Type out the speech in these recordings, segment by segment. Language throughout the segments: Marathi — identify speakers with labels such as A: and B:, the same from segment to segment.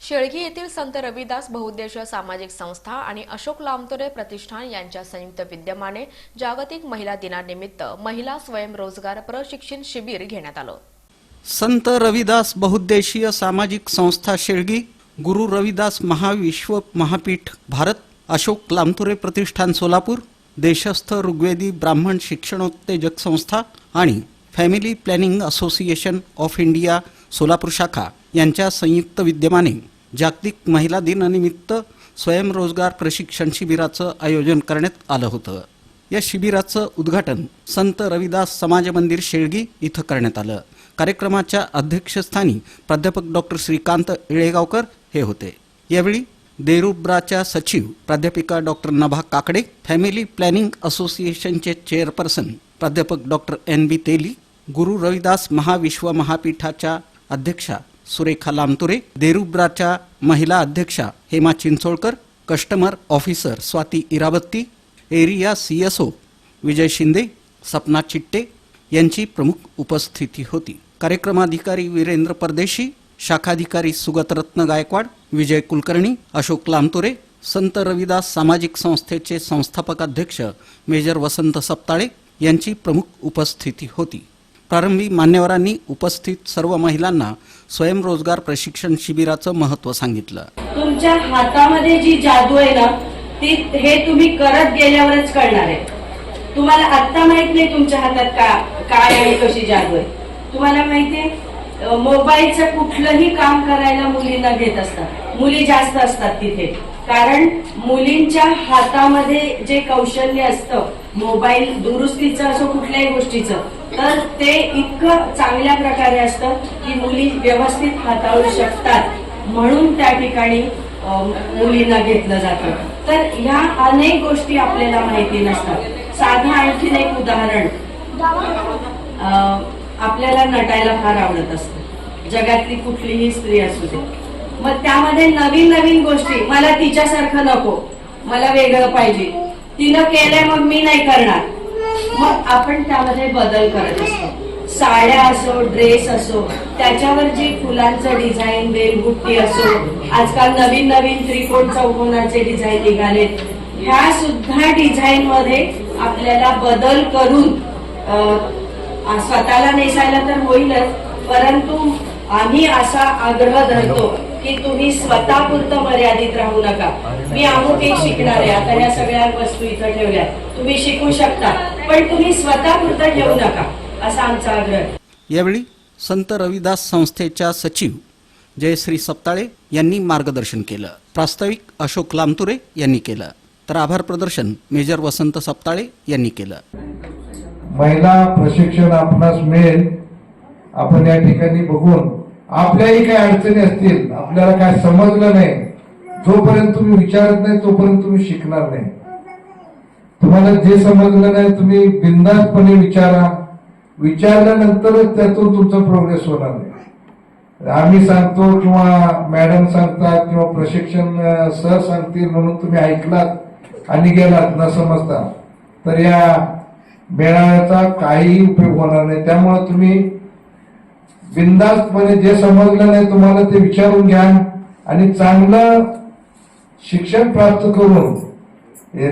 A: शेळगी येथील संत रविदास बहुउद्देशीय सामाजिक संस्था आणि अशोक लामतोरे प्रतिष्ठान यांच्या संयुक्त विद्यमाने जागतिक महिला दिनानिमित्त महिला स्वयंरोजगार प्रशिक्षण शिबिर घेण्यात आलं।
B: संत रविदास बहुउद्देशीय सामाजिक संस्था शेळगी, गुरु रविदास महाविश्व महापीठ भारत, अशोक लामतोरे प्रतिष्ठान सोलापूर, देशस्थ ऋग्वेदी ब्राह्मण शिक्षणोत्तेजक संस्था आणि family planning association of India Solapur शाखा यांच्या संयुक्त विद्यमाने जागतिक महिला दिनानिमित्त स्वयंरोजगार प्रशिक्षण शिबिराचं आयोजन करण्यात आलं होतं। या शिबिराचं उद्घाटन संत रविदास समाज मंदिर शेळगी इथं करण्यात आलं। कार्यक्रमाच्या अध्यक्षस्थानी प्राध्यापक डॉक्टर श्रीकांत इळेगावकर हे होते। यावेळी देरुब्राच्या सचिव प्राध्यापिका डॉक्टर नभा काकडे, फॅमिली प्लॅनिंग असोसिएशनचे चेअरपर्सन प्राध्यापक डॉक्टर NB तेली, गुरु रविदास महाविश्व महापीठाच्या अध्यक्षा सुरेखा लामतोरे, देरुब्राच्या महिला अध्यक्षा Hema Chincholkar, customer officer Swati Irabatti, area CSO Vijay Shinde, Sapna Chitte यांची प्रमुख उपस्थिती होती। कार्यक्रमाधिकारी वीरेंद्र परदेशी, शाखाधिकारी सुगत रत्न गायकवाड, विजय कुलकर्णी, अशोक लामतोरे, संत रविदास सामाजिक संस्थेचे संस्थापक अध्यक्ष मेजर वसंत सपताळे यांची प्रमुख उपस्थिती होती। प्रारंभी मान्यवरांनी उपस्थित सर्व महिलांना स्वयंरोजगार प्रशिक्षण शिबिराचं महत्त्व सांगितलं।
C: तुमच्या हातामध्ये जी जादू आहे ना, ती हे तुम्ही करत गेल्यावरच कळणार आहे। तुम्हाला आता माहित नाही तुमच्या हातात काय आहे, कशी जादू आहे। तुम्हाला माहितीये मोबाईलचं कुठलंही काम करायला मुलींना घेत असतात, मुली जास्त असतात तिथे, कारण मुलींच्या हातामध्ये जे कौशल्य असतं, मोबाईल दुरुस्तीचं असो कुठल्याही गोष्टीचं, तर ते इतकं चांगल्या प्रकारे असतं की मुली व्यवस्थित हाताळू शकतात, म्हणून त्या ठिकाणी मुलींना घेतलं जातं। तर ह्या अनेक गोष्टी आपल्याला माहिती नसतात। साधं आणखीन एक उदाहरण, आपल्याला नटायला फार आवडत असतं, जगातली कुठलीही स्त्री असू दे, मग त्यामध्ये नवीन नवीन गोष्टी, मला तिच्यासारखं नको, मला वेगळं पाहिजे, तिनं केलंय मग मी नाही करणार, मग आपण त्यामध्ये बदल करत असतो। साड्या असो, ड्रेस असो, त्याच्यावर जी फुलांचं डिझाईन, बेलबुट्टी असो, आजकाल नवीन नवीन त्रिकोण चौकोनाचे डिझाईन निघालेत, ह्या सुद्धा डिझाईन मध्ये आपल्याला बदल करून स्वतःला नेसायला तर होईलच, परंतु आम्ही असा आग्रह धरतो की तुम्ही स्वतःपुरतं मर्यादित राहू नका। मी अमुक एक शिकणार आहे, आता ह्या सगळ्या वस्तू इथं ठेवल्या, तुम्ही शिकू शकता, पण तुम्ही स्वतःपुरतं ठेवू नका, असा आमचा आग्रह।
B: यावेळी संत रविदास संस्थेच्या सचिव जयश्री सपताळे यांनी मार्गदर्शन केलं। प्रास्ताविक अशोक लामतोरे यांनी केलं, तर आभार प्रदर्शन मेजर वसंत सपताळे यांनी केलं।
D: महिला प्रशिक्षण आपणास मिळेल, आपण या ठिकाणी बघून आपल्याही काही अडचणी असतील, आपल्याला काय समजलं नाही, जोपर्यंत तुम्ही विचारत नाही तोपर्यंत तुम्ही शिकणार नाही। तुम्हाला जे समजलं नाही तुम्ही बिनधास्तपणे विचारा, विचारल्यानंतरच त्यातून तुमचा प्रोग्रेस होणार नाही। आम्ही सांगतो किंवा मॅडम सांगतात किंवा प्रशिक्षण सर सांगतील म्हणून तुम्ही ऐकलात आणि गेलात न समजता, तर या मेळाव्याचा काही उपयोग होणार नाही। त्यामुळे तुम्ही बिनधास्तपणे जे समजलं नाही तुम्हाला ते विचारून घ्या आणि चांगलं शिक्षण प्राप्त करून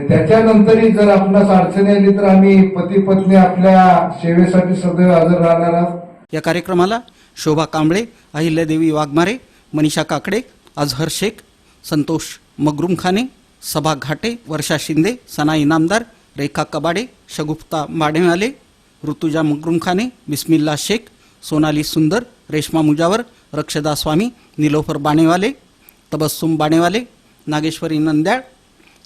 D: त्याच्यानंतरही जर आपणास अडचणी आली तर आम्ही पती पत्नी आपल्या सेवेसाठी सदैव हजर राहणार आहोत।
B: या कार्यक्रमाला शोभा कांबळे, अहिल्यादेवी वाघमारे, मनीषा काकडे, अजहर शेख, संतोष मगरुमखाने, सभा घाटे, वर्षा शिंदे, सना इनामदार, रेखा कबाडे, शगुफ्ता माडेवाले, ऋतुजा मगरुमखाने, बिस्मिल्ला शेख, सोनाली सुंदर, रेश्मा मुजावर, रक्षदा स्वामी, निलोफर बाणेवाले, तबस्सुम बाणेवाले, नागेश्वरी नंद्याळ,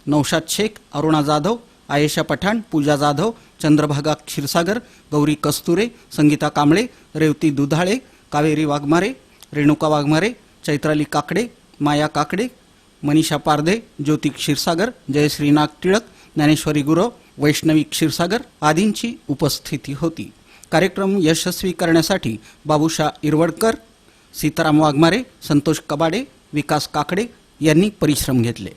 B: नौशाद शेख, अरुणा जाधव, आयेशा पठाण, पूजा जाधव, चंद्रभागा क्षीरसागर, गौरी कस्तुरे, संगीता कांबळे, रेवती दुधाळे, कावेरी वाघमारे, रेणुका वाघमारे, चैत्राली काकडे, माया काकडे, मनीषा पारदे, ज्योती क्षीरसागर, जयश्री नाग टिळक, ज्ञानेश्वरी गुरव, वैष्णवी क्षीरसागर आदींची उपस्थिती होती। कार्यक्रम यशस्वी करण्यासाठी बाबूशा इरवडकर, सीताराम वाघमारे, संतोष कबाडे, विकास काकडे यांनी परिश्रम घेतले।